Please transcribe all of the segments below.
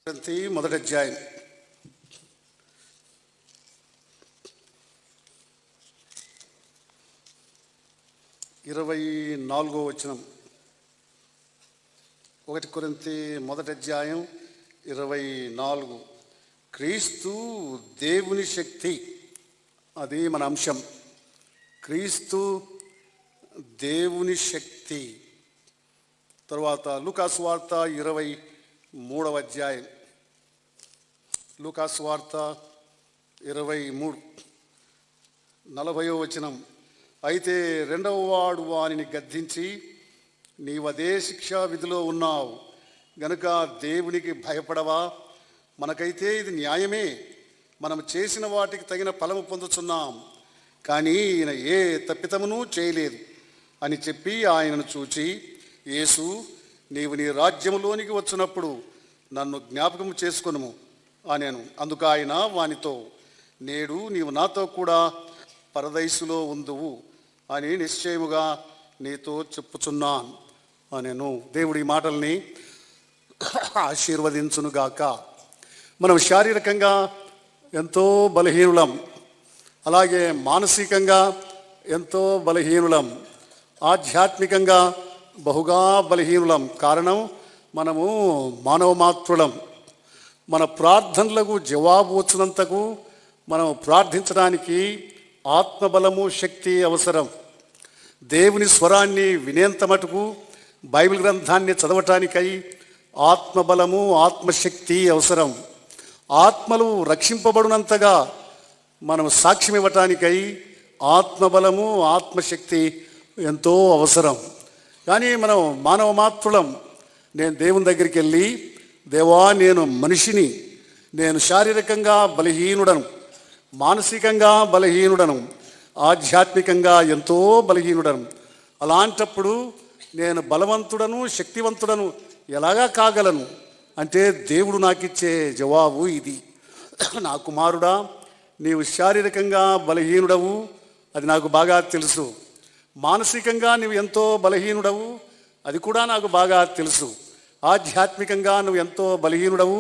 మొదటి అధ్యాయం 24వ వచనం. 1 కొరింథీ మొదటి అధ్యాయం 24. క్రీస్తు దేవుని శక్తి, అది మన అంశం. క్రీస్తు దేవుని శక్తి. తర్వాత లూకాసు వార్త 23వ అధ్యాయం. లూకాసు వార్త 23 40వ వచనం. అయితే రెండవ వాడు వానిని గద్దించి, నీవదే శిక్షా విధిలో ఉన్నావు గనుక దేవునికి భయపడవా? మనకైతే ఇది న్యాయమే, మనం చేసిన వాటికి తగిన ఫలము పొందుతున్నాం, కానీ ఈయన ఏ తప్పిదమును చేయలేదు అని చెప్పి ఆయనను చూచి, యేసు, నీవు నీ రాజ్యములోనికి వచ్చినప్పుడు నన్ను జ్ఞాపకం చేసుకొనుము అనెను. అందుకు ఆయన వానితో, నేడు నీవు నాతో కూడా పరదైసులో ఉందువు అని నిశ్చయముగా నీతో చెప్పుచున్నాను అనెను. దేవుడి మాటల్ని ఆశీర్వదించునుగాక. మనం శారీరకంగా ఎంతో బలహీనులం, అలాగే మానసికంగా ఎంతో బలహీనులం, ఆధ్యాత్మికంగా బహుగా బలహీనులం. కారణం, మనము మానవ మాత్రులం. మన ప్రార్థనలకు జవాబు వచ్చినంతకు మనం ప్రార్థించడానికి ఆత్మబలము, శక్తి అవసరం. దేవుని స్వరాన్ని వినేంత మటుకు బైబిల్ గ్రంథాన్ని చదవటానికై ఆత్మబలము, ఆత్మశక్తి అవసరం. ఆత్మలు రక్షింపబడినంతగా మనం సాక్ష్యం ఇవ్వటానికై ఆత్మబలము, ఆత్మశక్తి ఎంతో అవసరం. కానీ మనం మానవ మాత్రులం. నేను దేవుని దగ్గరికి వెళ్ళి, దేవా, నేను మనిషిని, నేను శారీరకంగా బలహీనుడను, మానసికంగా బలహీనుడను, ఆధ్యాత్మికంగా ఎంతో బలహీనుడను. అలాంటప్పుడు నేను బలవంతుడను, శక్తివంతుడను ఎలాగా కాగలను అంటే దేవుడు నాకు ఇచ్చే జవాబు ఇది. నా కుమారుడా, నీవు శారీరకంగా బలహీనుడవు, అది నాకు బాగా తెలుసు. మానసికంగా నువ్వు ఎంతో బలహీనుడవు, అది కూడా నాకు బాగా తెలుసు. ఆధ్యాత్మికంగా నువ్వు ఎంతో బలహీనుడవు,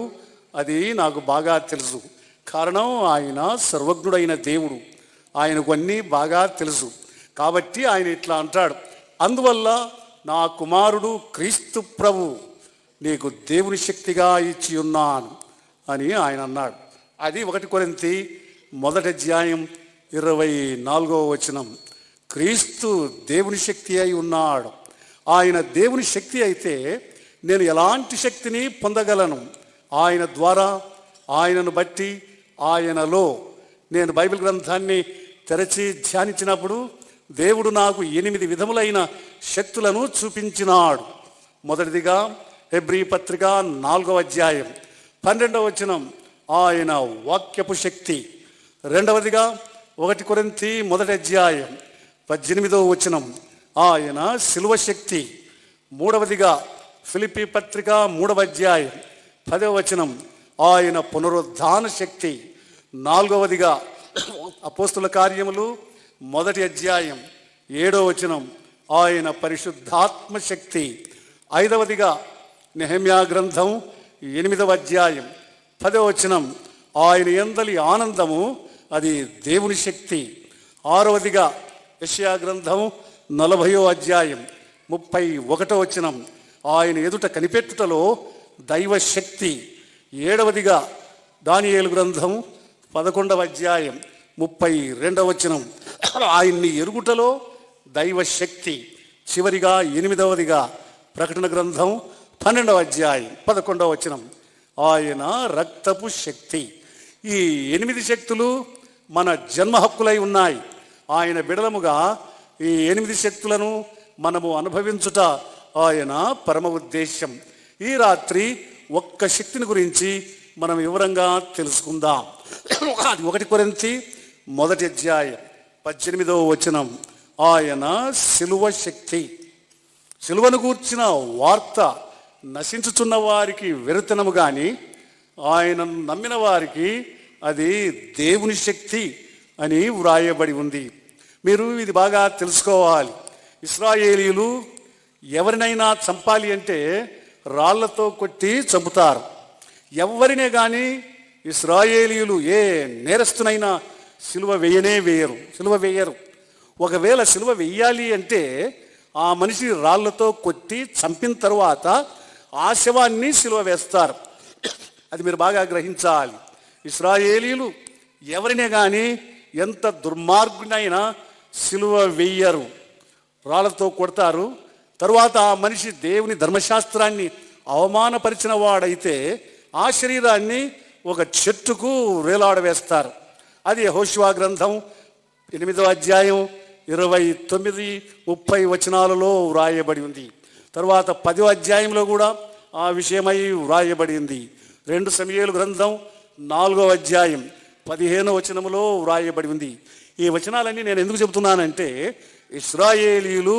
అది నాకు బాగా తెలుసు. కారణం, ఆయన సర్వజ్ఞుడైన దేవుడు, ఆయనకు అన్నీ బాగా తెలుసు. కాబట్టి ఆయన ఇట్లా అంటాడు, అందువల్ల నా కుమారుడు క్రీస్తు ప్రభు నీకు దేవుని శక్తిగా ఇచ్చి ఉన్నాను అని ఆయన అన్నాడు. అది 1 కొరింథీ మొదటి అధ్యాయం 24వ వచనం. క్రీస్తు దేవుని శక్తి అయి ఉన్నాడు. ఆయన దేవుని శక్తి అయితే నేను ఎలాంటి శక్తిని పొందగలను? ఆయన ద్వారా, ఆయనను బట్టి, ఆయనలో. నేను బైబిల్ గ్రంథాన్ని తెరచి ధ్యానించినప్పుడు దేవుడు నాకు 8 విధములైన శక్తులను చూపించినాడు. మొదటిదిగా హెబ్రీ పత్రిక 4వ అధ్యాయం 12వ వచనం, ఆయన వాక్యపు శక్తి. రెండవదిగా 1 కొరింథీ మొదటి అధ్యాయం 18వ వచనం, ఆయన శిలువ శక్తి. మూడవదిగా ఫిలిప్పీ పత్రిక 3వ అధ్యాయం 10వ వచనం, ఆయన పునరుద్ధాన శక్తి. నాలుగవదిగా అపోస్తుల కార్యములు 1వ అధ్యాయం 7వ వచనం, ఆయన పరిశుద్ధాత్మ శక్తి. ఐదవదిగా నెహెమ్యా గ్రంథం 8వ అధ్యాయం 10వ వచనం, ఆయన యందలి ఆనందము, అది దేవుని శక్తి. ఆరవదిగా యెషయా గ్రంథం 40వ అధ్యాయం 31వ వచనం, ఆయన ఎదుట కనిపెట్టుటలో దైవ శక్తి. ఏడవదిగా దానియేలు గ్రంథం 11వ అధ్యాయం 32వ వచనం, ఆయన్ని ఎరుగుటలో దైవ శక్తి. చివరిగా 8వదిగా ప్రకటన గ్రంథం 12వ అధ్యాయం 11వ వచనం, ఆయన రక్తపు శక్తి. ఈ 8 శక్తులు మన జన్మ హక్కులై ఉన్నాయి. ఆయన బిడలముగా ఈ 8 శక్తులను మనము అనుభవించుట ఆయన పరమ ఉద్దేశం. ఈ రాత్రి ఒక్క శక్తిని గురించి మనం వివరంగా తెలుసుకుందాం. అది 1 కొరింథీ మొదటి అధ్యాయం 18వ వచనం, ఆయన శిలువ శక్తి. శిలువను గూర్చిన వార్త నశించుచున్న వారికి వెరుతనము కానీ, ఆయనను నమ్మిన వారికి అది దేవుని శక్తి అని వ్రాయబడి ఉంది. మీరు ఇది బాగా తెలుసుకోవాలి. ఇశ్రాయేలీయులు ఎవరినైనా చంపాలి అంటే రాళ్లతో కొట్టి చంపుతారు. ఎవరినే కానీ ఇశ్రాయేలీయులు ఏ నేరస్తునైనా సిలువ వేయరు. ఒకవేళ సిలువ వేయాలి అంటే ఆ మనిషి రాళ్లతో కొట్టి చంపిన తరువాత ఆ శవాన్ని సిలువ వేస్తారు. అది మీరు బాగా గ్రహించాలి. ఇశ్రాయేలీయులు ఎవరినే కానీ ఎంత దుర్మార్గునైనా సిలువ వెయ్యరు, రాళ్లతో కొడతారు. తరువాత ఆ మనిషి దేవుని ధర్మశాస్త్రాన్ని అవమానపరిచిన వాడైతే ఆ శరీరాన్ని ఒక చెట్టుకు వేలాడవేస్తారు. అది యెహోషువ గ్రంథం 8వ అధ్యాయం 29, 30 వచనాలలో వ్రాయబడి ఉంది. తర్వాత 10వ అధ్యాయంలో కూడా ఆ విషయమై వ్రాయబడి ఉంది. 2 సమూయేలు గ్రంథం 4వ అధ్యాయం 15వ వచనములో వ్రాయబడి ఉంది. ఈ వచనాలన్నీ నేను ఎందుకు చెబుతున్నానంటే, ఇశ్రాయేలీయులు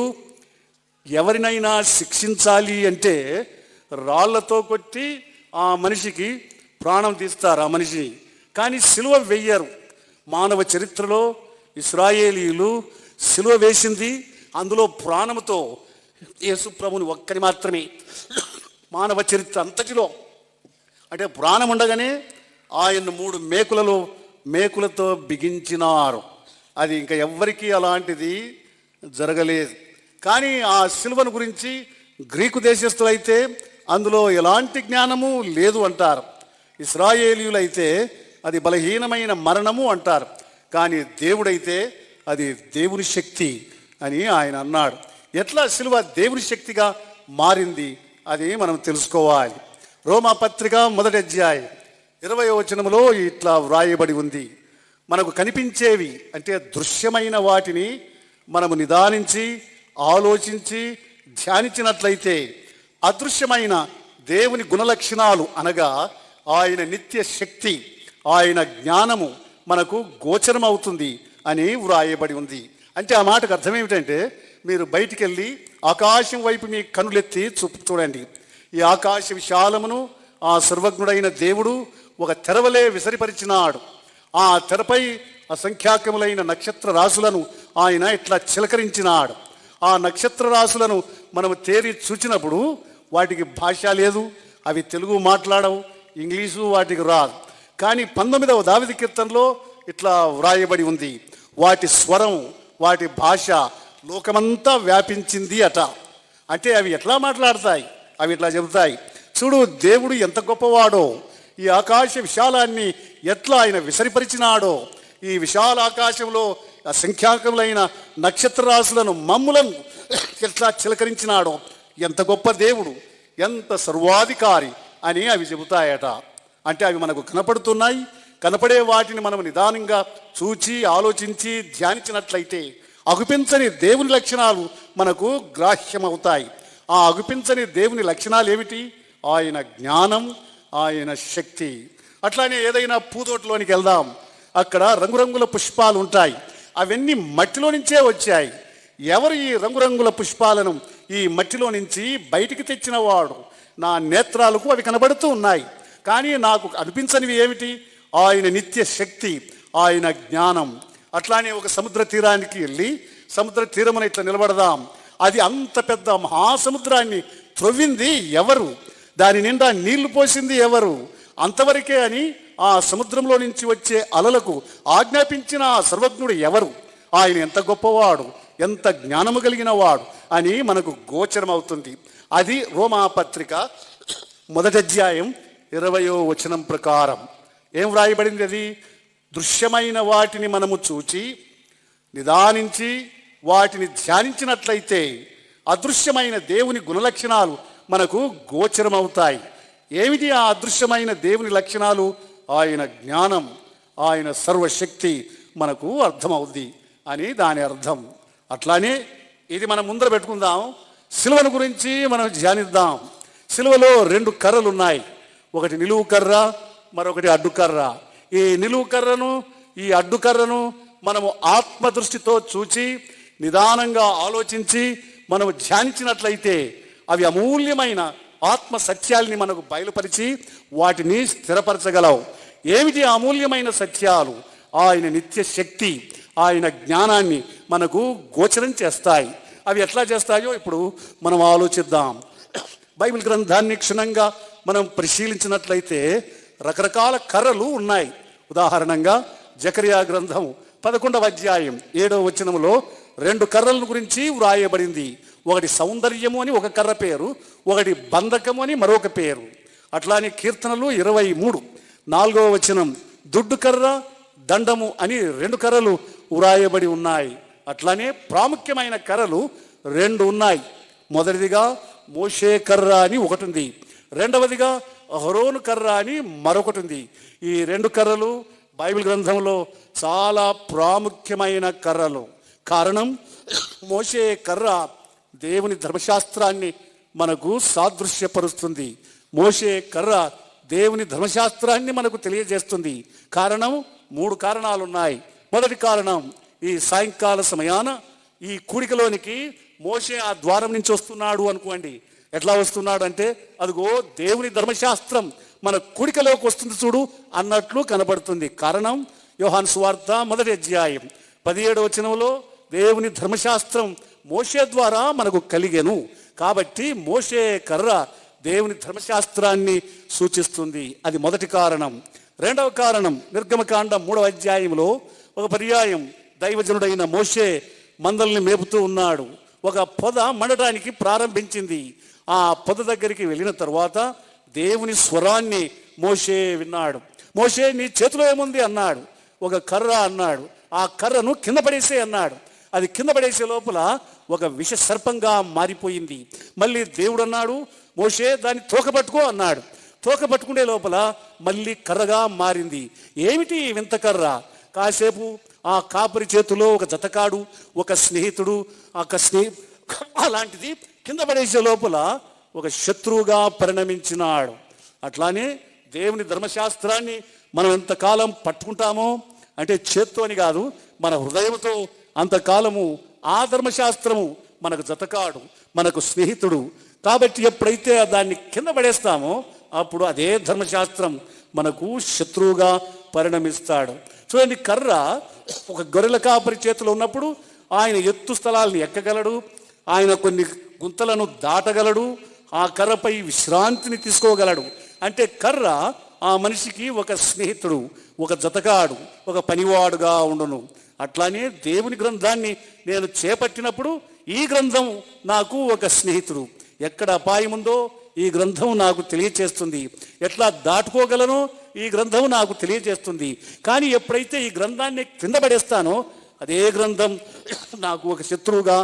ఎవరినైనా శిక్షించాలి అంటే రాళ్లతో కొట్టి ఆ మనిషికి ప్రాణం తీస్తారు ఆ మనిషిని, కానీ సిలువ వెయ్యరు. మానవ చరిత్రలో ఇశ్రాయేలీయులు సిలువ వేసింది అందులో ప్రాణముతో యేసు ప్రభుని ఒక్కరి మాత్రమే. మానవ చరిత్ర అంతటిలో అంటే ప్రాణం ఉండగానే ఆయన 3 మేకులతో బిగించినారు. అది ఇంకా ఎవ్వరికీ అలాంటిది జరగలేదు. కానీ ఆ సిలువను గురించి గ్రీకు దేశస్థులైతే అందులో ఎలాంటి జ్ఞానము లేదు అంటారు. ఇశ్రాయేలీయులైతే అది బలహీనమైన మరణము అంటారు. కానీ దేవుడైతే అది దేవుని శక్తి అని ఆయన అన్నాడు. ఎట్లా సిలువ దేవుని శక్తిగా మారింది అది మనం తెలుసుకోవాలి. రోమాపత్రిక 1వ అధ్యాయం 20వ వచనములో ఇట్లా వ్రాయబడి ఉంది, మనకు కనిపించేవి అంటే దృశ్యమైన వాటిని మనము నిదానించి ఆలోచించి ధ్యానించినట్లయితే అదృశ్యమైన దేవుని గుణలక్షణాలు అనగా ఆయన నిత్య శక్తి, ఆయన జ్ఞానము మనకు గోచరం అవుతుంది అని వ్రాయబడి ఉంది. అంటే ఆ మాటకు అర్థం ఏమిటంటే, మీరు బయటికి వెళ్ళి ఆకాశం వైపు మీ కనులెత్తి చూడండి. ఈ ఆకాశ విశాలమును ఆ సర్వజ్ఞుడైన దేవుడు ఒక తెరవలే విసరిపరిచినాడు. ఆ తెరపై అసంఖ్యాకములైన నక్షత్ర రాశులను ఆయన ఇట్లా చిలకరించినాడు. ఆ నక్షత్ర రాశులను మనము తేరి చూచినప్పుడు వాటికి భాష లేదు, అవి తెలుగు మాట్లాడవు, ఇంగ్లీషు వాటికి రాదు. కానీ 19వ దావీదు కీర్తనలో ఇట్లా వ్రాయబడి ఉంది, వాటి స్వరం వాటి భాష లోకమంతా వ్యాపించింది అట. అంటే అవి ఎట్లా మాట్లాడతాయి? అవి ఇట్లా చెబుతాయి, చూడు దేవుడు ఎంత గొప్పవాడో, ఈ ఆకాశ విశాలాన్ని ఎట్లా ఆయన విసరిపరిచినాడో, ఈ విశాల ఆకాశంలో అసంఖ్యాకములైన నక్షత్ర రాశులను మమ్ములను ఎట్లా చిలకరించినాడో, ఎంత గొప్ప దేవుడు, ఎంత సర్వాధికారి అని అవి చెబుతాయట. అంటే అవి మనకు కనపడుతున్నాయి. కనపడే వాటిని మనం నిదానంగా చూచి ఆలోచించి ధ్యానించినట్లయితే అగుపించని దేవుని లక్షణాలు మనకు గ్రాహ్యమవుతాయి. ఆ అగుపించని దేవుని లక్షణాలు ఏమిటి? ఆయన జ్ఞానం, ఆయన శక్తి. అట్లానే ఏదైనా పూతోటలోనికి వెళ్దాం, అక్కడ రంగురంగుల పుష్పాలు ఉంటాయి. అవన్నీ మట్టిలో నుంచే వచ్చాయి. ఎవరు ఈ రంగురంగుల పుష్పాలను ఈ మట్టిలో నుంచి బయటికి తెచ్చిన వాడు? నా నేత్రాలకు అవి కనబడుతూ ఉన్నాయి, కానీ నాకు అనిపించనివి ఏమిటి? ఆయన నిత్య శక్తి, ఆయన జ్ఞానం. అట్లానే ఒక సముద్ర తీరానికి వెళ్ళి సముద్ర తీరమున ఇట్లా నిలబడదాం. అది అంత పెద్ద మహాసముద్రాన్ని త్రవ్వింది ఎవరు? దాని నిండా నీళ్లు పోసింది ఎవరు? అంతవరకే అని ఆ సముద్రంలో నుంచి వచ్చే అలలకు ఆజ్ఞాపించిన ఆ సర్వజ్ఞుడు ఎవరు? ఆయన ఎంత గొప్పవాడు, ఎంత జ్ఞానము కలిగిన వాడు అని మనకు గోచరం అవుతుంది. అది రోమాపత్రిక 1వ అధ్యాయం 20వ వచనం ప్రకారం ఏం వ్రాయబడింది? అది దృశ్యమైన వాటిని మనము చూచి నిదానించి వాటిని ధ్యానించినట్లయితే అదృశ్యమైన దేవుని గుణలక్షణాలు మనకు గోచరమవుతాయి. ఏమిటి ఆ అదృశ్యమైన దేవుని లక్షణాలు? ఆయన జ్ఞానం, ఆయన సర్వశక్తి మనకు అర్థమవుద్ది అని దాని అర్థం. అట్లానే ఇది మనం ముందర పెట్టుకుందాం. సిలువను గురించి మనం ధ్యానిద్దాం. సిలువలో 2 కర్రలు ఉన్నాయి, ఒకటి నిలువు కర్ర, మరొకటి అడ్డుకర్ర. ఈ నిలువు కర్రను ఈ అడ్డుకర్రను మనము ఆత్మదృష్టితో చూచి నిదానంగా ఆలోచించి మనము ధ్యానించినట్లయితే అవి అమూల్యమైన ఆత్మ సత్యాల్ని మనకు బయలుపరిచి వాటిని స్థిరపరచగలవు. ఏమిటి అమూల్యమైన సత్యాలు? ఆయన నిత్య శక్తి, ఆయన జ్ఞానాన్ని మనకు గోచరం చేస్తాయి. అవి ఎట్లా చేస్తాయో ఇప్పుడు మనం ఆలోచిద్దాం. బైబిల్ గ్రంథాన్ని క్షుణ్ణంగా మనం పరిశీలించినట్లయితే రకరకాల కర్రలు ఉన్నాయి. ఉదాహరణంగా జకరియా గ్రంథం 11వ అధ్యాయం 7వ వచనంలో 2 కర్రల గురించి వ్రాయబడింది. ఒకటి సౌందర్యము అని ఒక కర్ర పేరు, ఒకటి బంధకము అని మరొక పేరు. అట్లానే కీర్తనలు 23 4వ వచనం దుడ్డు కర్ర దండము అని 2 కర్రలు వ్రాయబడి ఉన్నాయి. అట్లానే ప్రాముఖ్యమైన కర్రలు 2 ఉన్నాయి. మొదటిదిగా మోషే కర్ర అని ఒకటి ఉంది, రెండవదిగా అహరోను కర్ర అని మరొకటి ఉంది. ఈ 2 కర్రలు బైబిల్ గ్రంథంలో చాలా ప్రాముఖ్యమైన కర్రలు. కారణం, మోషే కర్ర దేవుని ధర్మశాస్త్రాన్ని మనకు సాదృశ్యపరుస్తుంది. మోషే కర్ర దేవుని ధర్మశాస్త్రాన్ని మనకు తెలియజేస్తుంది. కారణం, 3 కారణాలు ఉన్నాయి. మొదటి కారణం, ఈ సాయంకాల సమయాన ఈ కూడికలోనికి మోషే ఆ ద్వారం నుంచి వస్తున్నాడు అనుకోండి. ఎట్లా వస్తున్నాడు అంటే, అదిగో దేవుని ధర్మశాస్త్రం మన కూడికలోకి వస్తుంది చూడు అన్నట్లు కనబడుతుంది. కారణం, యోహాను సువార్త 1వ అధ్యాయం 17వ వచనంలో దేవుని ధర్మశాస్త్రం మోషే ద్వారా మనకు కలిగెను. కాబట్టి మోషే కర్ర దేవుని ధర్మశాస్త్రాన్ని సూచిస్తుంది. అది మొదటి కారణం. రెండవ కారణం, నిర్గమకాండం 3వ అధ్యాయంలో ఒక పర్యాయం దైవజనుడైన మోషే మందల్ని మేపుతూ ఉన్నాడు. ఒక పొద మండటానికి ప్రారంభించింది. ఆ పొద దగ్గరికి వెళ్ళిన తర్వాత దేవుని స్వరాన్ని మోషే విన్నాడు. మోషే, నీ చేతిలో ఏముంది అన్నాడు. ఒక కర్ర అన్నాడు. ఆ కర్రను కింద పడేసే అన్నాడు. అది కింద పడేసే లోపల ఒక విష సర్పంగా మారిపోయింది. మళ్ళీ దేవుడు అన్నాడు, మోషే దాన్ని తోక పట్టుకో అన్నాడు. తోక పట్టుకునే లోపల మళ్ళీ కర్రగా మారింది. ఏమిటి వింత కర్ర? కాసేపు ఆ కాపరి చేతిలో ఒక జతకాడు, ఒక స్నేహితుడు, అలాంటిది కింద పడేసే లోపల ఒక శత్రువుగా పరిణమించినాడు. అట్లానే దేవుని ధర్మశాస్త్రాన్ని మనం ఎంతకాలం పట్టుకుంటామో, అంటే చేత్తో అని కాదు, మన హృదయంతో అంతకాలము ఆ ధర్మశాస్త్రము మనకు జతకాడు, మనకు స్నేహితుడు. కాబట్టి ఎప్పుడైతే దాన్ని కింద పడేస్తామో అప్పుడు అదే ధర్మశాస్త్రం మనకు శత్రువుగా పరిణమిస్తాడు. చూడండి, కర్ర ఒక గొర్రెల కాపరి చేతిలో ఉన్నప్పుడు ఆయన ఎత్తు స్థలాలను ఎక్కగలడు, ఆయన కొన్ని గుంతలను దాటగలడు, ఆ కర్రపై విశ్రాంతిని తీసుకోగలడు. అంటే కర్ర ఆ మనిషికి ఒక స్నేహితుడు, ఒక జతగాడు, ఒక పనివాడుగా ఉండును. అట్లానే దేవుని గ్రంథాన్ని నేను చేపట్టినప్పుడు ఈ గ్రంథం నాకు ఒక స్నేహితుడు. ఎక్కడ అపాయం ఉందో ఈ గ్రంథం నాకు తెలియచేస్తుంది, ఎట్లా దాటుకోగలనో ఈ గ్రంథం నాకు తెలియజేస్తుంది. కానీ ఎప్పుడైతే ఈ గ్రంథాన్ని కింద పడేస్తానో అదే గ్రంథం నాకు ఒక శత్రువుగా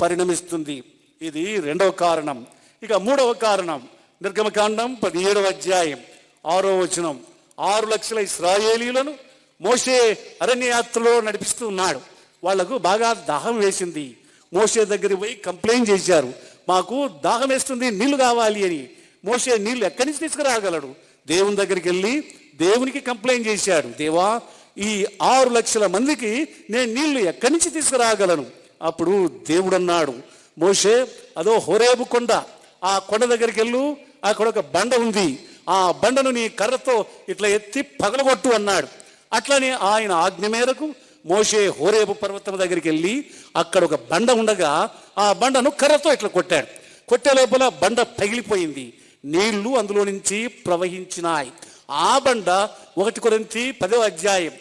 పరిణమిస్తుంది. ఇది రెండవ కారణం. ఇక మూడవ కారణం, నిర్గమకాండం 17వ అధ్యాయం 6వ వచనం. 6 లక్షల ఇశ్రాయేలీయులను మోషే అరణ్యయాత్రలో నడిపిస్తూ ఉన్నాడు. వాళ్లకు బాగా దాహం వేసింది. మోషే దగ్గరికి పోయి కంప్లైంట్ చేశారు, మాకు దాహం వేస్తుంది, నీళ్లు కావాలి అని. మోషే నీళ్లు ఎక్కడి నుంచి తీసుకురాగలడు? దేవుని దగ్గరికి వెళ్ళి దేవునికి కంప్లైంట్ చేశాడు, దేవా, ఈ 6 లక్షల మందికి నేను నీళ్లు ఎక్కడి నుంచి తీసుకురాగలను? అప్పుడు దేవుడు అన్నాడు, మోషే, అదో హోరేబు కొండ, ఆ కొండ దగ్గరికి వెళ్ళు, అక్కడ ఒక బండ ఉంది, ఆ బండను నీ కర్రతో ఇట్లా ఎత్తి పగలగొట్టు అన్నాడు. అట్లనే ఆయన ఆజ్ఞ మేరకు మోషే హోరేబు పర్వతం దగ్గరికి వెళ్ళి అక్కడ ఒక బండ ఉండగా ఆ బండను కర్రతో ఇట్లా కొట్టాడు. కొట్టే లోపల బండ పగిలిపోయింది, నీళ్లు అందులో నుంచి ప్రవహించినాయి. ఆ బండ 1 కొరింథీ 10వ అధ్యాయం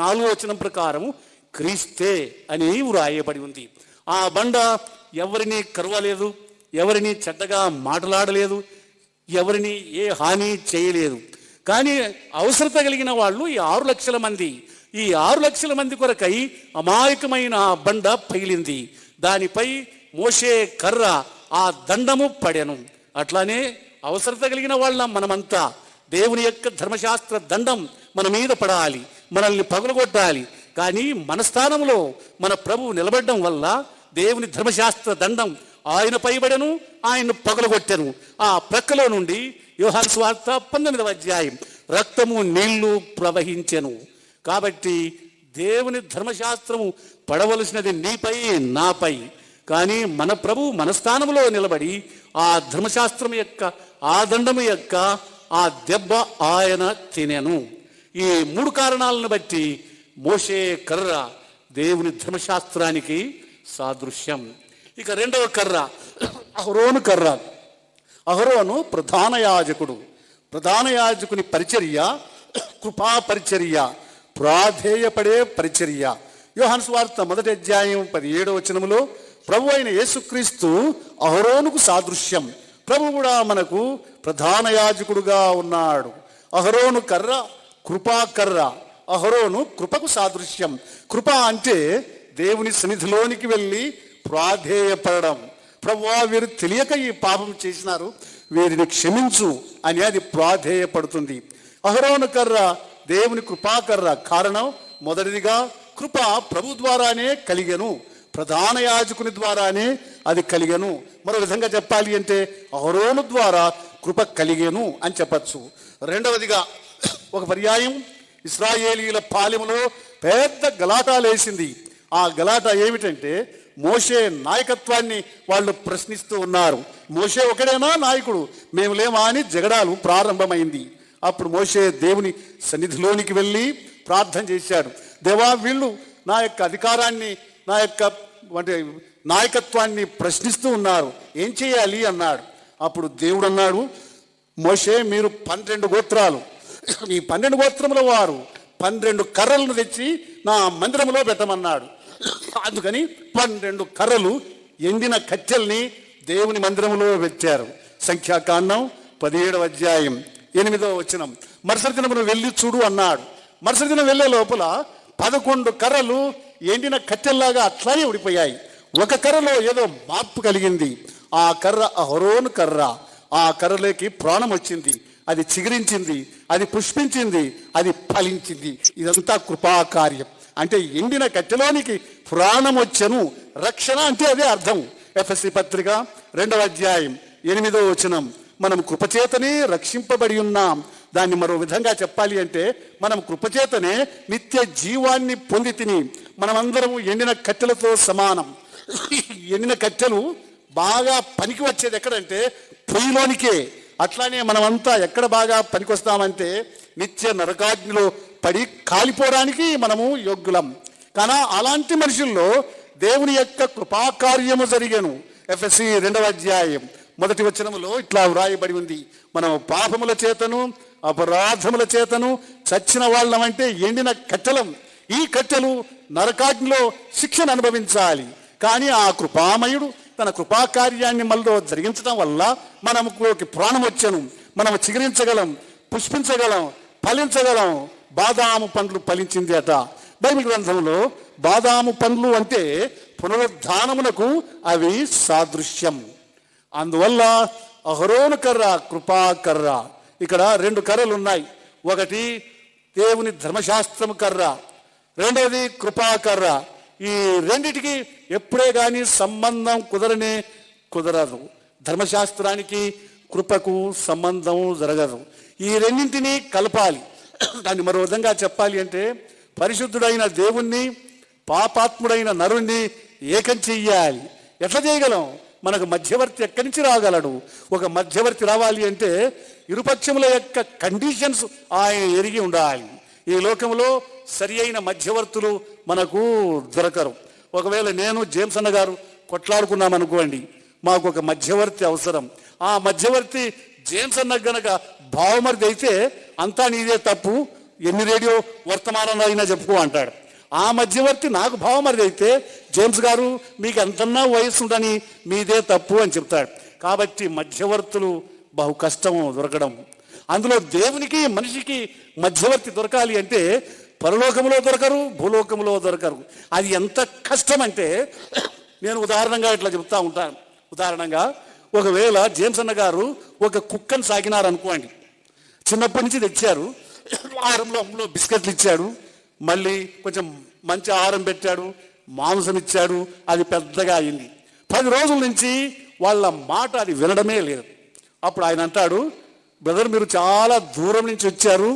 4వ వచనం ప్రకారం క్రీస్తే అని వ్రాయబడి ఉంది. ఆ బండ ఎవరిని కరవలేదు, ఎవరిని చెడ్డగా మాట్లాడలేదు, ఎవరిని ఏ హాని చేయలేదు. కానీ అవసరత కలిగిన వాళ్ళు ఈ 6 లక్షల మంది. ఈ 6 లక్షల మంది కొరకై అమాయకమైన ఆ బండ పగిలింది. దానిపై మోషే కర్ర, ఆ దండము పడెను. అట్లానే అవసరత కలిగిన వాళ్ళ మనమంతా దేవుని యొక్క ధర్మశాస్త్ర దండం మన మీద పడాలి, మనల్ని పగలగొట్టాలి. కానీ మన స్థానంలో మన ప్రభువు నిలబడడం వల్ల దేవుని ధర్మశాస్త్ర దండం ఆయన పైబడెను, ఆయన్ను పగలగొట్టెను. ఆ ప్రక్కలో నుండి యోహాను సువార్త 19వ అధ్యాయం రక్తము నీళ్లు ప్రవహించెను. కాబట్టి దేవుని ధర్మశాస్త్రము పడవలసినది నీపై నాపై. కానీ మన ప్రభు మన స్థానంలో నిలబడి ఆ ధర్మశాస్త్రం యొక్క, ఆ దండము యొక్క ఆ దెబ్బ ఆయన తినెను. ఈ 3 కారణాలను బట్టి మోషే కర్ర దేవుని ధర్మశాస్త్రానికి సాదృశ్యం. ఇక రెండవ కర్ర అహరోను కర్ర. అహరోను ప్రధాన యాజకుడు. ప్రధాన యాజకుని పరిచర్య కృపా పరిచర్య, ప్రాధేయపడే పరిచర్య. యోహాను సువార్త 1వ అధ్యాయం 17వ వచనములో ప్రభు అయిన యేసుక్రీస్తు అహరోనుకు సాదృశ్యం. ప్రభు కూడా మనకు ప్రధాన యాజకుడుగా ఉన్నాడు. అహరోను కర్ర కృపా కర్ర. అహరోను కృపకు సాదృశ్యం. కృప అంటే దేవుని సన్నిధిలోనికి వెళ్ళి ప్రాధేయపడడం. ప్రభువా, వీరు తెలియక ఈ పాపం చేసినారు, వీరిని క్షమించు అని అది ప్రాధేయపడుతుంది. అహరోను కర్ర దేవుని కృపాకర్ర. కారణం మొదటిదిగా కృప ప్రభు ద్వారానే కలిగెను, ప్రధాన యాజకుని ద్వారానే అది కలిగెను. మరో విధంగా చెప్పాలి అంటే అహరోను ద్వారా కృప కలిగెను అని చెప్పచ్చు. రెండవదిగా ఒక పర్యాయం ఇశ్రాయేలీయుల పాలెములో పెద్ద గలాటా లేసింది. ఆ గలాటా ఏమిటంటే మోషే నాయకత్వాన్ని వాళ్ళు ప్రశ్నిస్తూ ఉన్నారు. మోషే ఒకడేనా నాయకుడు, మేము లేమా అని జగడాలు ప్రారంభమైంది. అప్పుడు మోషే దేవుని సన్నిధిలోనికి వెళ్ళి ప్రార్థన చేశాడు. దేవా, వీళ్ళు నా యొక్క అధికారాన్ని, నా యొక్క అంటే నాయకత్వాన్ని ప్రశ్నిస్తూ ఉన్నారు, ఏం చేయాలి అన్నాడు. అప్పుడు దేవుడు అన్నాడు, మోషే, మీరు 12 గోత్రాలు, ఈ 12 గోత్రముల వారు 12 కర్రలను తెచ్చి నా మందిరంలో పెట్టమన్నాడు. అందుకని 12 కర్రలు, ఎండిన కట్టెల్ని దేవుని మందిరంలో పెట్టారు. సంఖ్యాకాండం 17వ అధ్యాయం 8వ వచనం. మరుసటి దినమును వెళ్ళి చూడు అన్నాడు. మరుసటి దినం వెళ్ళే లోపల 11 కర్రలు ఎండిన కట్టెల్లాగా అట్లానే ఉడిపోయాయి. ఒక కర్రలో ఏదో మార్పు కలిగింది. ఆ కర్ర అహరోను కర్ర. ఆ కర్రలోకి ప్రాణం వచ్చింది, అది చిగురించింది, అది పుష్పించింది, అది ఫలించింది. ఇదంతా కృపాకార్యం. అంటే ఎండిన కట్టెలోనికి ప్రాణం వచ్చెను. రక్షణ అంటే అదే అర్థం. ఎఫెసీ పత్రిక 2వ అధ్యాయం 8వ వచనం. మనం కృపచేతనే రక్షింపబడి ఉన్నాం. దాన్ని మరో విధంగా చెప్పాలి అంటే మనం కృపచేతనే నిత్య జీవాన్ని పొంది తిని మనమందరం ఎండిన కట్టెలతో సమానం. ఎండిన కట్టెలు బాగా పనికి వచ్చేది ఎక్కడంటే పొయ్యిలోనికే. అట్లానే మనమంతా ఎక్కడ బాగా పనికొస్తామంటే నిత్య నరకాగ్నిలో పడి కాలిపోవడానికి మనము యోగ్యులం. కానీ అలాంటి మనుషుల్లో దేవుని యొక్క కృపాకార్యము జరిగెను. ఎఫెసీ 2వ అధ్యాయం 1వ వచనములో ఇట్లా వ్రాయబడి ఉంది, మనం పాపముల చేతను అపరాధముల చేతను చచ్చిన వాళ్ళమంటే ఎండిన కట్టెలం. ఈ కట్టెలు నరకాగ్నిలో శిక్షను అనుభవించాలి. కానీ ఆ కృపామయుడు తన కృపాకార్యాన్ని మనలో జరిగించడం వల్ల మనకు ప్రాణం వచ్చను, మనం చిగురించగలం, పుష్పించగలం, ఫలించగలం. బాదాము పండ్లు ఫలించింది అట. బైబిల్ గ్రంథంలో బాదాము పండ్లు అంటే పునరుద్ధానమునకు అవి సాదృశ్యం. అందువల్ల అహరోను కర్ర కృపాకర్ర. ఇక్కడ 2 కర్రలు ఉన్నాయి. ఒకటి దేవుని ధర్మశాస్త్రము కర్ర, రెండవది కృపాకర్ర. ఈ రెండిటికి ఎప్పుడే కానీ సంబంధం కుదరదు. ధర్మశాస్త్రానికి కృపకు సంబంధం జరగదు. ఈ రెండింటినీ కలపాలి. దాన్ని మరో విధంగా చెప్పాలి అంటే పరిశుద్ధుడైన దేవుణ్ణి పాపాత్ముడైన నరుణ్ణి ఏకం చెయ్యాలి. ఎట్లా చేయగలం? మనకు మధ్యవర్తి ఎక్కడి నుంచి రాగలడు? ఒక మధ్యవర్తి రావాలి అంటే ఇరుపక్షముల యొక్క కండిషన్స్ ఆయన ఎరిగి ఉండాలి. ఈ లోకంలో సరి అయిన మధ్యవర్తులు మనకు దొరకరు. ఒకవేళ నేను జేమ్స్ అన్న గారు కొట్లాడుకున్నామనుకోండి, మాకు ఒక మధ్యవర్తి అవసరం. ఆ మధ్యవర్తి జేమ్స్ అన్న గనక భావమరిది అయితే అంతా నీదే తప్పు, ఎన్ని రేడియో వర్తమానాలు అయినా చెప్పుకో అంటాడు. ఆ మధ్యవర్తి నాకు భావమరిది అయితే జేమ్స్ గారు మీకు ఎంతన్నా వయస్సు ఉండని మీదే తప్పు అని చెప్తాడు. కాబట్టి మధ్యవర్తులు బహు కష్టము దొరకడం. అందులో దేవునికి మనిషికి మధ్యవర్తి దొరకాలి అంటే పరలోకములో దొరకరు, భూలోకములో దొరకరు. అది ఎంత కష్టం అంటే నేను ఉదాహరణగా ఇట్లా చెప్తా ఉంటాను. ఉదాహరణగా ఒకవేళ జేమ్స్ అన్న గారు ఒక కుక్కను సాకినారు అనుకోండి. చిన్నప్పటి నుంచి తెచ్చారు, ఆహారంలో బిస్కెట్లు ఇచ్చాడు, మళ్ళీ కొంచెం మంచి ఆహారం పెట్టాడు, మాంసం ఇచ్చాడు, అది పెద్దగా అయింది. 10 రోజుల నుంచి వాళ్ళ మాట అది వినడమే లేదు. అప్పుడు ఆయన అంటాడు, బ్రదర్ మీరు చాలా దూరం నుంచి వచ్చారు,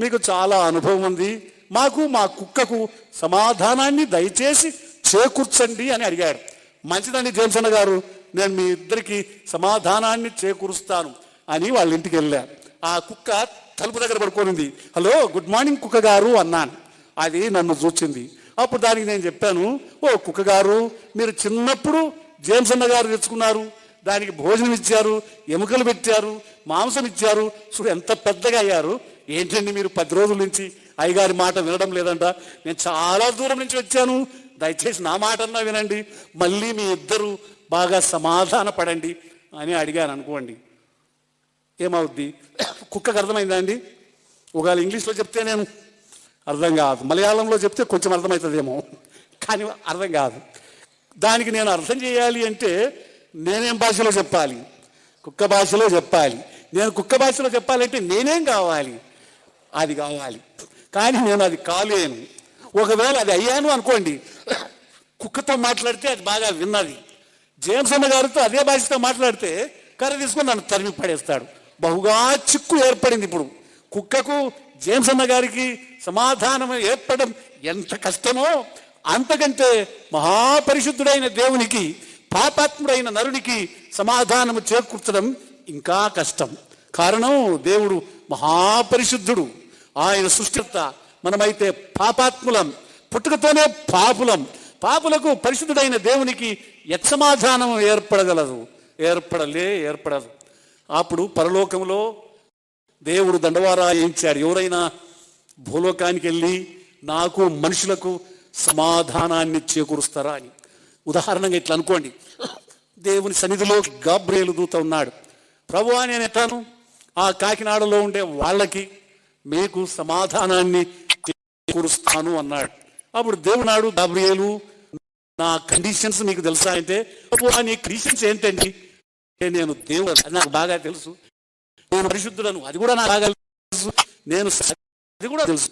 మీకు చాలా అనుభవం ఉంది, మాకు మా కుక్కకు సమాధానాన్ని దయచేసి చేకూర్చండి అని అడిగాడు. మంచిదండి జేమ్స్ అన్న గారు, నేను మీ ఇద్దరికి సమాధానాన్ని చేకూరుస్తాను అని వాళ్ళ ఇంటికి వెళ్ళాను. ఆ కుక్క తలుపు దగ్గర పడుకోనింది. హలో గుడ్ మార్నింగ్ కుక్క గారు అన్నాను. అది నన్ను చూచింది. అప్పుడు దానికి నేను చెప్పాను, ఓ కుక్క గారు, మీరు చిన్నప్పుడు జేమ్స్ అన్న గారు తెచ్చుకున్నారు, దానికి భోజనం ఇచ్చారు, ఎముకలు పెట్టారు, మాంసం ఇచ్చారు. చూడు ఎంత పెద్దగా అయ్యారు. ఏంటండి మీరు 10 రోజుల నుంచి అయ్యగారి మాట వినడం లేదంట? నేను చాలా దూరం నుంచి వచ్చాను, దయచేసి నా మాట అన్నా వినండి, మళ్ళీ మీ ఇద్దరు బాగా సమాధాన పడండి అని అడిగాను అనుకోండి. ఏమవుద్ది? కుక్కకు అర్థమైందా అండి? ఒకవేళ ఇంగ్లీష్లో చెప్తే నేను అర్థం కాదు, మలయాళంలో చెప్తే కొంచెం అర్థమవుతుందేమో, కానీ అర్థం కాదు. దానికి నేను అర్థం చేయాలి అంటే నేనేం భాషలో చెప్పాలి? కుక్క భాషలో చెప్పాలి. నేను కుక్క భాషలో చెప్పాలంటే నేనేం కావాలి? అది కావాలి. కానీ నేను అది కాలేను. ఒకవేళ అది అయ్యాను అనుకోండి, కుక్కతో మాట్లాడితే అది బాగా విన్నది. జేమ్స్ అన్న గారితో అదే భాషతో మాట్లాడితే కర్ర తీసుకొని నన్ను తరిమి పడేస్తాడు. బహుగా చిక్కు ఏర్పడింది. ఇప్పుడు కుక్కకు జేమ్స్ అన్న గారికి సమాధానం ఏర్పడడం ఎంత కష్టమో, అంతకంటే మహాపరిశుద్ధుడైన దేవునికి పాపాత్ముడైన నరునికి సమాధానము చేకూర్చడం ఇంకా కష్టం. కారణం, దేవుడు మహాపరిశుద్ధుడు, ఆయన సృష్టికర్త. మనమైతే పాపాత్ములం, పుట్టుకతోనే పాపులం. పాపులకు పరిశుద్ధుడైన దేవునికి సమాధానం ఏర్పడగలదు? ఏర్పడదు. అప్పుడు పరలోకంలో దేవుడు దండవారాయించాడు. ఎవరైనా భూలోకానికి వెళ్ళి నాకు మనుషులకు సమాధానాన్ని చేకూరుస్తారా అని. ఉదాహరణగా ఇట్లా అనుకోండి, దేవుని సన్నిధిలో గాబ్రియేలు దూత ఉన్నాడు. ప్రభువా, నేను ఎట్టాను ఆ కాకినాడలో ఉండే వాళ్ళకి మీకు సమాధానాన్ని చేకూరుస్తాను అన్నాడు. అప్పుడు దేవుడు నాడు, గాబ్రియేలు, నా కండిషన్స్ మీకు తెలుసా అంటే, నీ కండిషన్స్ ఏంటండి? నేను దేవుడు, అది నాకు బాగా తెలుసు. నేను పరిశుద్ధులను, అది కూడా నాకు బాగా తెలుసు. నేను అది కూడా తెలుసు.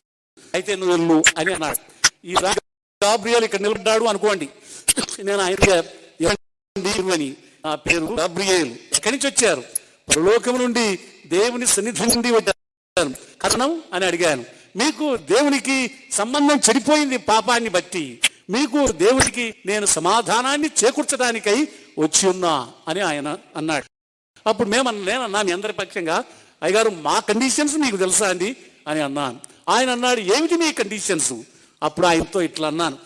అయితే నువ్వు వెళ్ళు అని అన్నాడు. ఈ గాబ్రియేలు ఇక్కడ నిలబడ్డాడు అనుకోండి. నేను ఆయన అని, నా పేరు గాబ్రియేలు, ఎక్కడి నుంచి వచ్చారు? పరలోకం నుండి, దేవుని సన్నిధి నుండి వచ్చాను. కారణం అని అడిగాను. మీకు దేవునికి సంబంధం చెడిపోయింది పాపాన్ని బట్టి. మీకు దేవునికి నేను సమాధానాన్ని చేకూర్చడానికై వచ్చి ఉన్నా అని ఆయన అన్నాడు. అప్పుడు నేనన్నా మీ అందరి పక్షంగా, అయ్యగారు మా కండిషన్స్ మీకు తెలుసా అండి అని అన్నాను. ఆయన అన్నాడు, ఏమిటి మీ కండిషన్స్? అప్పుడు ఆయనతో ఇట్లా అన్నాను,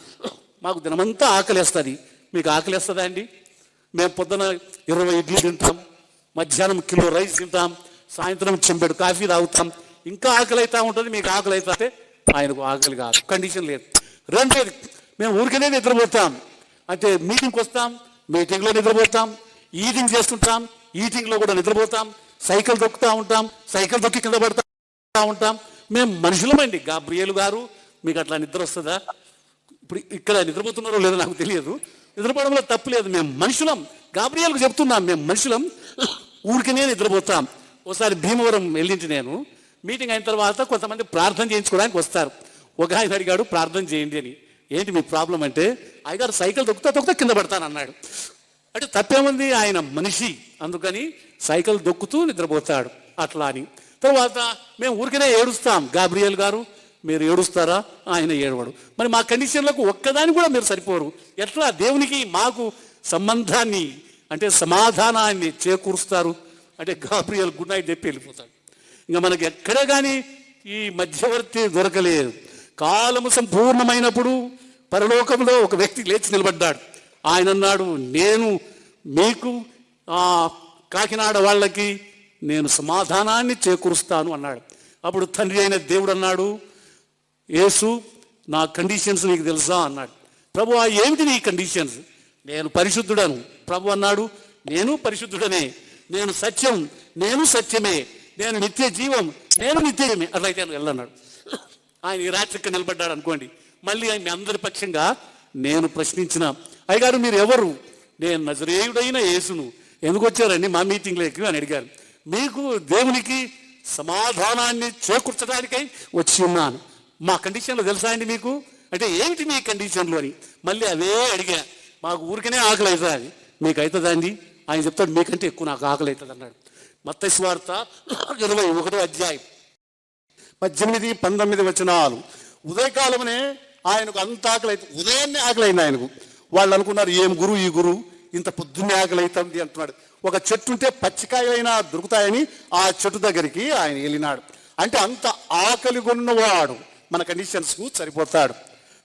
మాకు దినమంతా ఆకలేస్తుంది, మీకు ఆకలేస్తుందా అండి? మేము పొద్దున 20 ఇడ్లీ తింటాం, మధ్యాహ్నం కిలో రైస్ తింటాం, సాయంత్రం చెంబెడు కాఫీ తాగుతాం, ఇంకా ఆకలి అవుతా ఉంటుంది, మీకు ఆకలి అవుతుంటే ఆయనకు ఆకలి కాదు, కండిషన్ లేదు. రెండోది, మేము ఊరికనే నిద్రపోతాం. అంటే మీటింగ్కి వస్తాం, మీటింగ్లో నిద్రపోతాం, ఈటింగ్ చేస్తుంటాం, ఈటింగ్లో కూడా నిద్రపోతాం, సైకిల్ దొక్కుతూ ఉంటాం, సైకిల్ దొక్కి కింద పడుతూ ఉంటాం. మేము మనుషులమండి. గాబ్రియేలు గారు, మీకు అట్లా నిద్ర వస్తుందా? ఇప్పుడు ఇక్కడ నిద్రపోతున్నారో లేదో నాకు తెలియదు, నిద్రపోవడంలో తప్పు లేదు. మేము మనుషులం. గాబ్రియేలుకు చెప్తున్నాం, మేము మనుషులం, ఊరికనే నిద్రపోతాం. ఒకసారి భీమవరం వెళ్ళింటి నేను. మీటింగ్ అయిన తర్వాత కొంతమంది ప్రార్థన చేయించుకోవడానికి వస్తారు. ఒక ఆయన అడిగాడు, ప్రార్థన చేయండి అని. ఏంటి మీ ప్రాబ్లం అంటే, అయ్యగారు సైకిల్ దొక్కుతా కింద పడతాను అన్నాడు. అంటే తప్పేముంది, ఆయన మనిషి, అందుకని సైకిల్ దొక్కుతూ నిద్రపోతాడు అట్లా అని. తర్వాత మేము ఊరికనే ఏడుస్తాం. గాబ్రియేలు గారు, మీరు ఏడుస్తారా? ఆయన ఏడవడు. మరి మా కండిషన్లకు ఒక్కదాని కూడా మీరు సరిపోరు. ఎట్లా దేవునికి మాకు సంబంధాన్ని, అంటే సమాధానాన్ని చేకూరుస్తారు? అంటే గాబ్రియేలు గుడ్ నైట్ చెప్పి వెళ్ళిపోతాడు. ఇంకా మనకి ఎక్కడ కానీ ఈ మధ్యవర్తి దొరకలేదు. కాలము సంపూర్ణమైనప్పుడు పరలోకంలో ఒక వ్యక్తి లేచి నిలబడ్డాడు. ఆయన అన్నాడు, నేను మీకు కాకినాడ వాళ్ళకి నేను సమాధానాన్ని చేకూరుస్తాను అన్నాడు. అప్పుడు తండ్రి అయిన దేవుడు అన్నాడు, యేసు, నా కండిషన్స్ నీకు తెలుసా అన్నాడు. ప్రభు, ఏమిటి నీ కండిషన్స్? నేను పరిశుద్ధుడను. ప్రభు అన్నాడు, నేను పరిశుద్ధుడనే, నేను సత్యం, నేను సత్యమే, నేను నిత్య జీవం, నేను నిత్యమే. అట్లయితే వెళ్ళన్నాడు. ఆయన ఈ రాత్రి ఇక్కడ నిలబడ్డాడు అనుకోండి. మళ్ళీ ఆయన అందరి పక్షంగా నేను ప్రశ్నించిన, అయ్యగారు మీరు ఎవరు? నేను నజరేయుడైన యేసును. ఎందుకు వచ్చారండి మా మీటింగ్లోకి అని అడిగారు. మీకు దేవునికి సమాధానాన్ని చేకూర్చడానికై వచ్చి ఉన్నాను. మా కండిషన్లో తెలుసా అండి మీకు? అంటే ఏమిటి మీ కండిషన్లో అని మళ్ళీ అవే అడిగా. మాకు ఊరికనే ఆకలి అవుతుంది, మీకు అవుతుందా అండి? ఆయన చెప్తాడు, మీకంటే ఎక్కువ నాకు ఆకలి అవుతుంది అన్నాడు. మత్తయి సువార్త 21వ అధ్యాయం 18-19 వచనాలు. ఉదయకాలమనే ఆయనకు అంత ఆకలి అవుతుంది, ఉదయాన్నే ఆకలి అయింది ఆయనకు. వాళ్ళు అనుకున్నారు, ఏం గురువు ఈ గురువు ఇంత పొద్దున్నే ఆకలి అవుతుంది అంటున్నాడు. ఒక చెట్టు ఉంటే పచ్చికాయలైనా దొరుకుతాయని ఆ చెట్టు దగ్గరికి ఆయన వెళ్ళినాడు. అంటే అంత ఆకలి కొన్నవాడు మన కండిషన్స్కు సరిపోతాడు.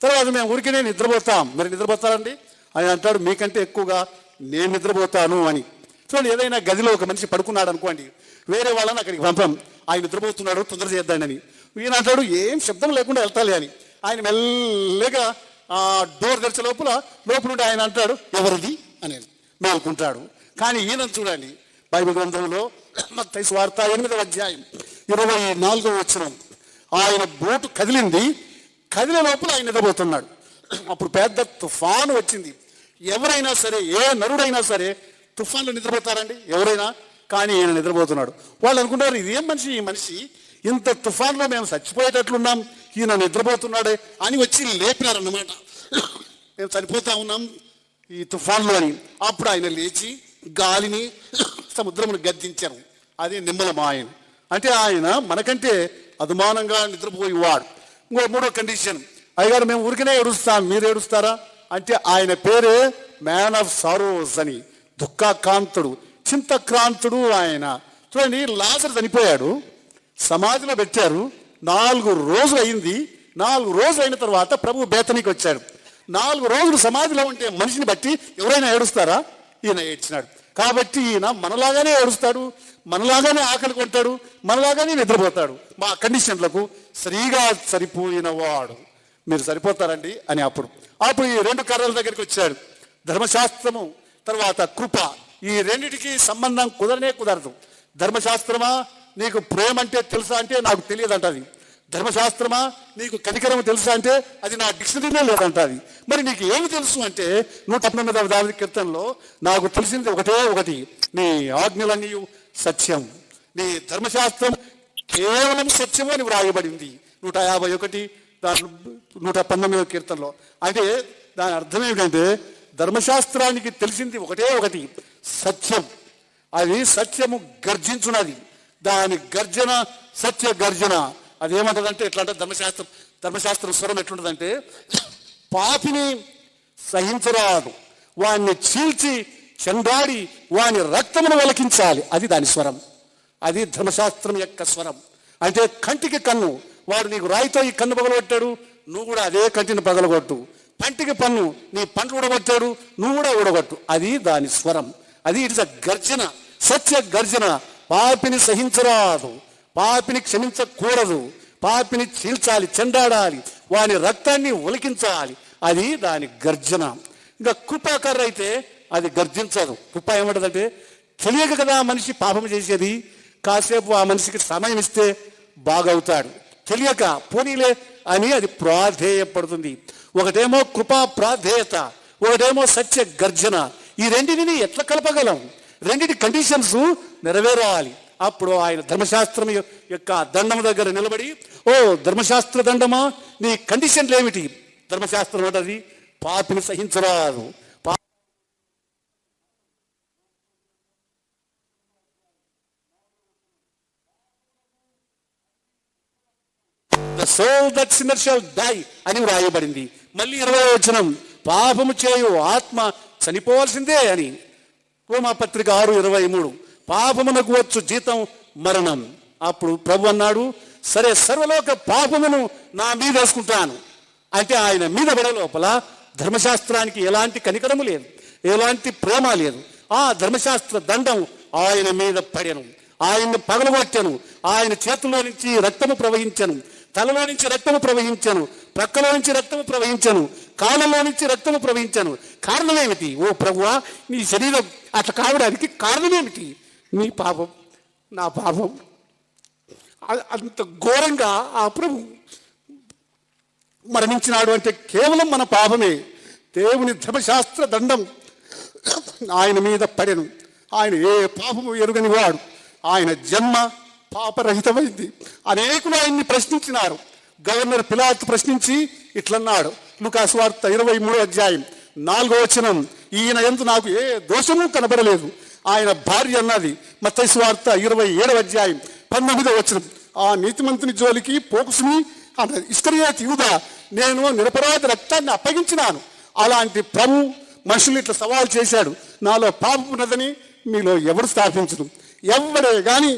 తర్వాత మేము ఊరికే నిద్రపోతాం. మరి నిద్రపోతారండి? ఆయన అంటాడు, మీకంటే ఎక్కువగా నేను నిద్రపోతాను అని. చూడండి, ఏదైనా గదిలో ఒక మనిషి పడుకున్నాడు అనుకోండి, వేరే వాళ్ళని అక్కడికి పంపం, ఆయన నిద్రపోతున్నాడు తొందర చేద్దాడని. ఈయన అంటాడు ఏం శబ్దం లేకుండా వెళ్తాలి అని. ఆయన మెల్లగా ఆ డోర్ తెరిచే లోపల నుండి ఆయన అంటాడు ఎవరిది అనేది మేల్కుంటాడు. కానీ ఈయన చూడండి, బైబిల్ గ్రంథంలో మత్తయి సువార్త 8వ అధ్యాయం 24వ వచనం, ఆయన బోటు కదిలింది, కదిలే లోపల ఆయన నిద్రపోతున్నాడు. అప్పుడు పెద్ద తుఫాను వచ్చింది. ఎవరైనా సరే, ఏ నరుడైనా సరే తుఫాన్లో నిద్రపోతారండి ఎవరైనా? కానీ ఈయన నిద్రపోతున్నాడు. వాళ్ళు అనుకుంటారు ఇదేం మనిషి, ఈ మనిషి ఇంత తుఫాన్లో మేము చచ్చిపోయేటట్లున్నాం, ఈయన నిద్రపోతున్నాడే అని వచ్చి లేపినారన్నమాట. మేము చనిపోతా ఉన్నాం ఈ తుఫాన్లో అని. అప్పుడు ఆయన లేచి గాలిని సముద్రమును గద్దించారు. అది నిమ్మలమాయన. అంటే ఆయన మనకంటే అదుమానంగా నిద్రపోయేవాడు. మూడో కండిషన్, అయ్యగారు మేము ఊరికనే ఏడుస్తాం, మీరు ఏడుస్తారా అంటే ఆయన పేరే మ్యాన్ ఆఫ్ సారోస్ అని, దుఃఖాక్రాంతుడు, చింతక్రాంతుడు ఆయన. చూడండి, లాజరు చనిపోయాడు, సమాధిలో పెట్టారు, 4 రోజులు అయింది. 4 రోజులు అయిన తర్వాత ప్రభు బేతనీకి వచ్చాడు. 4 రోజులు సమాధిలో ఉంటే మనిషిని బట్టి ఎవరైనా ఏడుస్తారా? ఈయన ఏడ్చినాడు. కాబట్టి ఈయన మనలాగానే ఏడుస్తాడు, మనలాగానే ఆకలి కొంటాడు, మనలాగానే నిద్రపోతాడు. మా కండిషన్లకు సరిగా సరిపోయిన వాడు. మీరు సరిపోతారండి అని. అప్పుడు ఈ 2 కర్రల దగ్గరికి వచ్చాడు. ధర్మశాస్త్రము తర్వాత కృప, ఈ రెండిటికి సంబంధం కుదరదు. ధర్మశాస్త్రమా నీకు ప్రేమ అంటే తెలుసా అంటే నాకు తెలియదు అంటది. ధర్మశాస్త్రమా నీకు కనికరం తెలుసా అంటే అది నా డిక్షనరీనే లేదంటది. మరి నీకు ఏమి తెలుసు అంటే 119వ కీర్తనలో నాకు తెలిసింది ఒకటి, నీ ఆజ్ఞలన్నీ సత్యం, నీ ధర్మశాస్త్రం కేవలం సత్యము అని వ్రాయబడింది 151 దాంట్లో 119వ కీర్తనలో. అంటే దాని అర్థం ఏమిటంటే ధర్మశాస్త్రానికి తెలిసింది ఒకటి, సత్యం. అది సత్యము గర్జించున్నది, దాని గర్జన సత్య గర్జన. అదేమంటదంటే ఎట్లా అంటే ధర్మశాస్త్రం స్వరం ఎట్లుంటుందంటే పాపిని సహించరాదు, వాణ్ణి చీల్చి చెండాడి వాని రక్తమును వెలకించాలి, అది దాని స్వరం. అది ధర్మశాస్త్రం యొక్క స్వరం. అంటే కంటికి కన్ను, వాడు నీకు రాయితో ఈ కన్ను పగలగొట్టాడు, నువ్వు కూడా అదే కంటిని పగలగొట్టు. పంటికి పన్ను, నీ పండ్లు ఊడగొట్టాడు, నువ్వు కూడా ఊడగొట్టు. అది దాని స్వరం. అది ఇట్స్ అ గర్జన, సత్య గర్జన. పాపిని సహించరాదు, పాపిని క్షమించకూడదు, పాపిని చీల్చాలి, చెండాడాలి, వాని రక్తాన్ని ఒలికించాలి, అది దాని గర్జన. ఇంకా కృపాకర్ర అయితే అది గర్జించదు. కృప ఏమంటదంటే తెలియక కదా మనిషి పాపం చేసేది, కాసేపు ఆ మనిషికి సమయం ఇస్తే బాగవుతాడు, తెలియక పోనీలే అని అది ప్రాధేయపడుతుంది. ఒకటేమో కృపా ప్రాధేయత, ఒకటేమో సత్య గర్జన. ఈ రెండింటిని ఎట్లా కలపగలం? రెండింటి కండిషన్స్ నెరవేరాలి. అప్పుడు ఆయన ధర్మశాస్త్రం యొక్క దండం దగ్గర నిలబడి, ఓ ధర్మశాస్త్ర దండమా, నీ కండిషన్లు ఏమిటి? ధర్మశాస్త్రం అంటది పాపిని సహించరాదు. The soul that sinner shall die అని వ్రాయబడింది. మళ్ళీ 20వ వచనం, పాపము చేయు ఆత్మ చనిపోవాల్సిందే అని. రోమాపత్రిక 6:23, పాపమునకు వచ్చు జీతం మరణం. అప్పుడు ప్రభు అన్నాడు, సరే సర్వలోక పాపమును నా మీద వేసుకుంటాను అంటే ఆయన మీద పడే లోపల ధర్మశాస్త్రానికి ఎలాంటి కనికరము లేదు, ఎలాంటి ప్రేమ లేదు. ఆ ధర్మశాస్త్ర దండం ఆయన మీద పడెను, ఆయన్ని పగలగొట్టెను, ఆయన చేతుల్లో నుంచి రక్తము ప్రవహించను, తలలో నుంచి రక్తము ప్రవహించను, ప్రక్కలో నుంచి రక్తము ప్రవహించను, కాళ్ళలో నుంచి రక్తము ప్రవహించను. కారణం ఏమిటి? ఓ ప్రభువా, నీ శరీరం అట్లా కావడానికి కారణం ఏమిటి? నీ పాపం, నా పాపం. అంత ఘోరంగా ఆ ప్రభు మరణించినాడు అంటే కేవలం మన పాపమే. దేవుని ధర్మశాస్త్ర దండం ఆయన మీద పడెను. ఆయన ఏ పాపము ఎరుగని వాడు. ఆయన జన్మ పాపరహితమైంది. అనేకులు ఆయన్ని ప్రశ్నించినారు. గవర్నర్ పిలాతు ప్రశ్నించి ఇట్లన్నాడు, లూకా సువార్త 23వ అధ్యాయం 4వ వచనం, ఈయన యందు నాకు ఏ దోషము కనబడలేదు. ఆయన భార్య అన్నది మత్తయి సువార్త 27వ అధ్యాయం 19వ వచనం, ఆ నీతిమంతుని జోలికి పోకుసుని అన్నది. ఇస్కరియోతు యూదా, నేను నిరపరాధ రక్తాన్ని అప్పగించినాను. అలాంటి ప్రభు మనుషులు ఇట్లా సవాల్ చేశాడు, నాలో పాపం ఉన్నదని మీలో ఎవరు స్థాపించరు. ఎవడే కానీ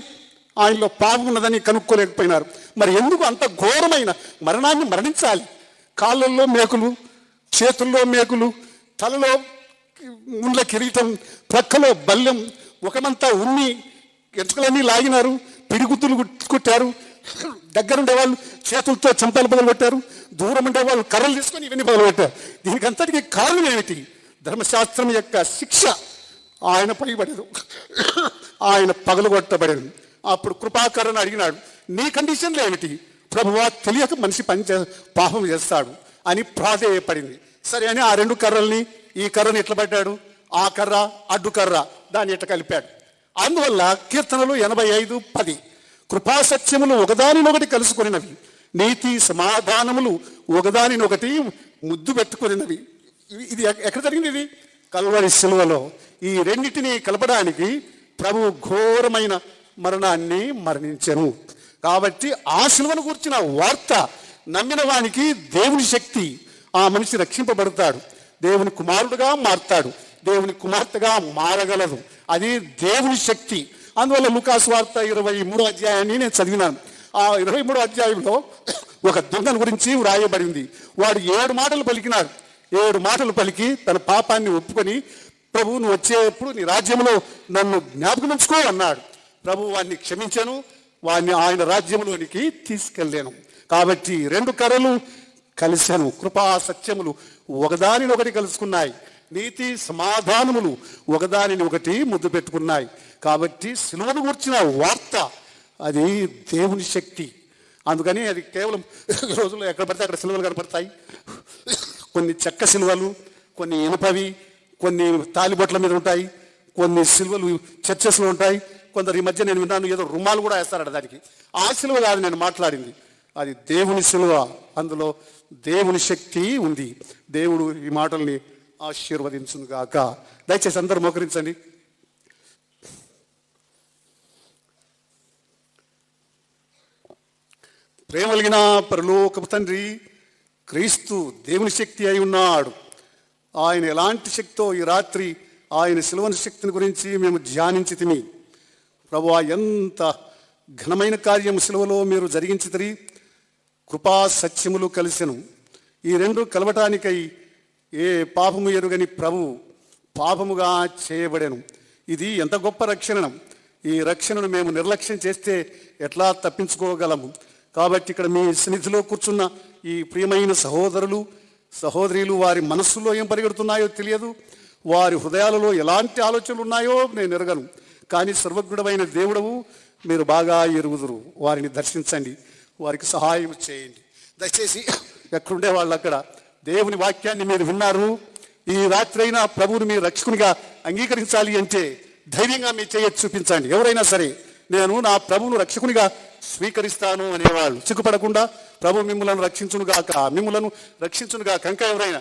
ఆయనలో పాపం ఉన్నదని కనుక్కోలేకపోయినారు. మరి ఎందుకు అంత ఘోరమైన మరణాన్ని మరణించాలి? కాళ్ళల్లో మేకులు, చేతుల్లో మేకులు, తలలో ముండ్ల కిరీటం, ప్రక్కలో బల్లెం, ముఖమంతా ఉన్ని, ఎంచుకలన్నీ లాగినారు, పిడిగుద్దులు కొట్టారు. దగ్గరుండే వాళ్ళు చేతులతో చెంపలు బదులు పెట్టారు, దూరం ఉండే వాళ్ళు కర్రలు తీసుకొని ఇవన్నీ బదులు పెట్టారు. దీనికంతటికి కారణం ఏమిటి? ధర్మశాస్త్రం యొక్క శిక్ష ఆయన పైబడదు, ఆయన పగలగొట్టబడదు. అప్పుడు కృపాకరణ అడిగినాడు, నీ కండిషన్లు ఏమిటి? ప్రభువా, తెలియక మనిషి పాపం చేస్తాడు అని ప్రాధేయపడింది. సరే అని ఆ రెండు కర్రల్ని, ఈ కర్రని ఎట్లా పడ్డాడు, ఆ కర్ర అడ్డు కర్ర దాన్ని ఎట్లా కలిపాడు. అందువల్ల కీర్తనలు 85:10 కృపాసత్యములు ఒకదానినొకటి కలుసుకొనినవి, నీతి సమాధానములు ఒకదానినొకటి ముద్దు పెట్టుకునినవి. ఇది ఎక్కడ జరిగింది? ఇది కల్వరి శిలువలో. ఈ రెండింటినీ కలపడానికి ప్రభు ఘోరమైన మరణాన్ని మరణించెను. కాబట్టి ఆ శిలువను కూర్చిన వార్త నమ్మిన వానికి దేవుని శక్తి, ఆ మనిషి రక్షింపబడతాడు, దేవుని కుమారుడుగా మారుతాడు, దేవుని కుమార్తెగా మారగలదు. అది దేవుని శక్తి. అందువల్ల లూకాసు వార్త 23వ అధ్యాయాన్ని నేను చదివినాను. ఆ 23వ అధ్యాయంలో ఒక దొంగను గురించి వ్రాయబడింది. వాడు 7 మాటలు పలికినాడు. 7 మాటలు పలికి తన పాపాన్ని ఒప్పుకొని, ప్రభు నువ్వు వచ్చేప్పుడు నీ రాజ్యంలో నన్ను జ్ఞాపకం ఉంచుకో అన్నాడు. ప్రభు వాడిని క్షమించాను, వాడిని ఆయన రాజ్యంలోనికి తీసుకెళ్ళాను. కాబట్టి 2 కర్రలు కలిశాను, కృపా సత్యములు ఒకదానినొకటి కలుసుకున్నాయి, నీతి సమాధానములు ఒకదానిని ఒకటి ముద్దు పెట్టుకున్నాయి. కాబట్టి సిలువను గురించిన వార్త అది దేవుని శక్తి. అందుకని అది కేవలం రోజుల్లో ఎక్కడ పడితే అక్కడ సిలువలు కనపడతాయి. కొన్ని చెక్క సిలువలు, కొన్ని ఇనుపవి, కొన్ని తాలిబొట్ల మీద ఉంటాయి, కొన్ని సిలువలు చర్చెస్లో ఉంటాయి. కొందరు ఈ మధ్య నేను విన్నాను ఏదో రుమాలు కూడా వేస్తారట దానికి. ఆ సిలువ కాదు నేను మాట్లాడింది, అది దేవుని సిలువ. అందులో దేవుని శక్తి ఉంది. దేవుడు ఈ మాటల్ని ఆశీర్వదించును గాక. దయచేసి అందరూ మోకరించండి. ప్రేమ కలిగిన పరలోకపు తండ్రి, క్రీస్తు దేవుని శక్తి అయి ఉన్నాడు. ఆయన ఎలాంటి శక్తో ఈ రాత్రి ఆయన సిలువని శక్తిని గురించి మేము ధ్యానించితిమి. ప్రభువా, ఎంత ఘనమైన కార్యం సిలువలో మీరు జరిగించితిరి. కృపా సత్యములు కలిసెను. ఈ 2 కలవటానికై ఏ పాపము ఎరుగని ప్రభు పాపముగా చేయబడెను. ఇది ఎంత గొప్ప రక్షణ! ఈ రక్షణను మేము నిర్లక్ష్యం చేస్తే ఎట్లా తప్పించుకోగలము? కాబట్టి ఇక్కడ మీ సన్నిధిలో కూర్చున్న ఈ ప్రియమైన సహోదరులు సహోదరులు, వారి మనస్సులో ఏం పరిగెడుతున్నాయో తెలియదు, వారి హృదయాలలో ఎలాంటి ఆలోచనలు ఉన్నాయో నేను ఎరగను. కానీ సర్వజ్ఞుడమైన దేవుడవు, మీరు బాగా ఎరుగుదురు. వారిని దర్శించండి, వారికి సహాయం చేయండి. దయచేసి ఎక్కడుండే వాళ్ళు అక్కడ దేవుని వాక్యాన్ని మీరు విన్నారు. ఈ రాత్రి అయినా ప్రభువుని మీరు రక్షకునిగా అంగీకరించాలి అంటే ధైర్యంగా మీ చేయొచ్చు చూపించండి. ఎవరైనా సరే నేను నా ప్రభువును రక్షకునిగా స్వీకరిస్తాను అనేవాళ్ళు సిగ్గుపడకుండా, ప్రభు మిమ్మల్ని రక్షించునుగాక, మిమ్మల్ని రక్షించునుగాక. ఇంకా ఎవరైనా